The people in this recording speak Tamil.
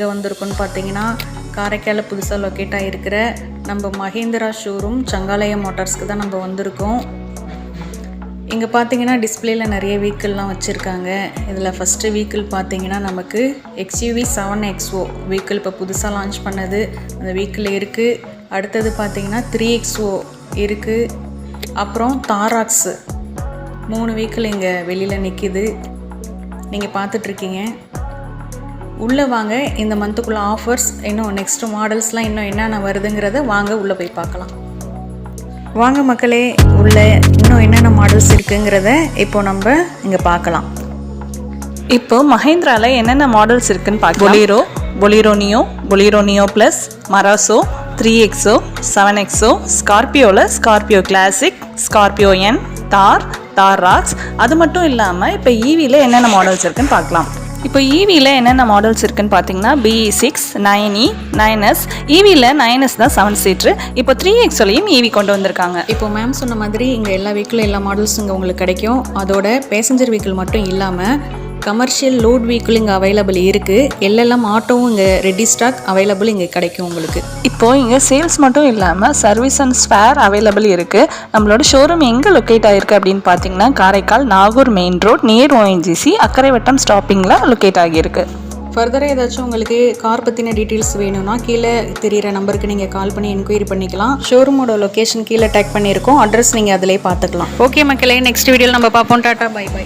எங்கே வந்திருக்கோன்னு பார்த்தீங்கன்னா காரைக்காலில் புதுசாக லொக்கேட் ஆகிருக்கிற நம்ம மஹேந்திரா ஷோரூம் சங்காலயம் மோட்டார்ஸ்க்கு தான் நம்ம வந்திருக்கோம். இங்கே பார்த்தீங்கன்னா டிஸ்பிளேயில் நிறைய வெஹிக்கிள்லாம் வச்சுருக்காங்க. இதில் ஃபஸ்ட்டு வெஹிக்கிள் பார்த்தீங்கன்னா நமக்கு XUV 7XO வெஹிக்கிள் இப்போ புதுசாக லான்ச் பண்ணது அந்த வெஹிக்கிள் இருக்குது. அடுத்தது பார்த்தீங்கன்னா 3XO இருக்குது. அப்புறம் தாராக்ஸு 3 வெஹிக்கிள் இங்கே வெளியில் நிற்கிது, நீங்கள் பார்த்துட்ருக்கீங்க. உள்ளே வாங்க, இந்த மந்த்துக்குள்ளே ஆஃபர்ஸ் இன்னும் நெக்ஸ்ட் மாடல்ஸ்லாம் இன்னும் என்னென்ன வருதுங்கிறத வாங்க உள்ளே போய் பார்க்கலாம். வாங்க மக்களே, உள்ளே இன்னும் என்னென்ன மாடல்ஸ் இருக்குங்கிறத இப்போ நம்ம இங்கே பார்க்கலாம். இப்போ மஹேந்திராவில் என்னென்ன மாடல்ஸ் இருக்குன்னு பார்க்கலாம். Bolero Neo plus, Marazzo, 3XO, 7XO, ஸ்கார்பியோவில் Scorpio classic, Scorpio N, Thar Roxx. அது மட்டும் இல்லாமல் இப்போ ஈவியில் என்னென்ன மாடல்ஸ் இருக்குன்னு பார்க்கலாம். இப்போ ஈவியில் என்னென்ன மாடல்ஸ் இருக்குன்னு பார்த்தீங்கன்னா BE6, 9E, 9S. ஈவியில் 9S தான் 7 சீட்ரு. இப்போ 3XOலையும் ஈவி கொண்டு வந்திருக்காங்க. இப்போ மேம் சொன்ன மாதிரி இங்கே எல்லா வெஹிக்கிளும் எல்லா மாடல்ஸும் இங்கே உங்களுக்கு கிடைக்கும். அதோட பேசஞ்சர் வெஹிக்கிள் மட்டும் இல்லாமல் கமர்ஷியல் லோட் வெஹிக்கிள் இங்கே அவைலபிள் இருக்குது. எல்லாம் ஆட்டோவும் இங்கே ரெடி ஸ்டாக் அவைலபிள் இங்கே கிடைக்கும் உங்களுக்கு. இப்போது இங்கே சேல்ஸ் மட்டும் இல்லாமல் சர்வீஸ் அண்ட் ஸ்பேர் அவைலபிள் இருக்குது. நம்மளோட ஷோரூம் எங்கே லொக்கேட் ஆகிருக்கு அப்படின்னு பார்த்தீங்கன்னா Karaikal Nagore main road near ONGC Akkaraivattam ஸ்டாப்பிங்கில் லொக்கேட் ஆகியிருக்கு. ஃபர்தராக ஏதாச்சும் உங்களுக்கு கார் பற்றின டீட்டெயில்ஸ் வேணும்னா கீழே தெரிகிற நம்பருக்கு நீங்கள் கால் பண்ணி என்கொயரி பண்ணிக்கலாம். ஷோரூமோட லொக்கேஷன் கீழே டேக் பண்ணியிருக்கோம், அட்ரஸ் நீங்கள் அதிலே பார்த்துக்கலாம். ஓகே மக்களே, நெக்ஸ்ட் வீடியோவில் நம்ம பார்ப்போம். Tata, bye by.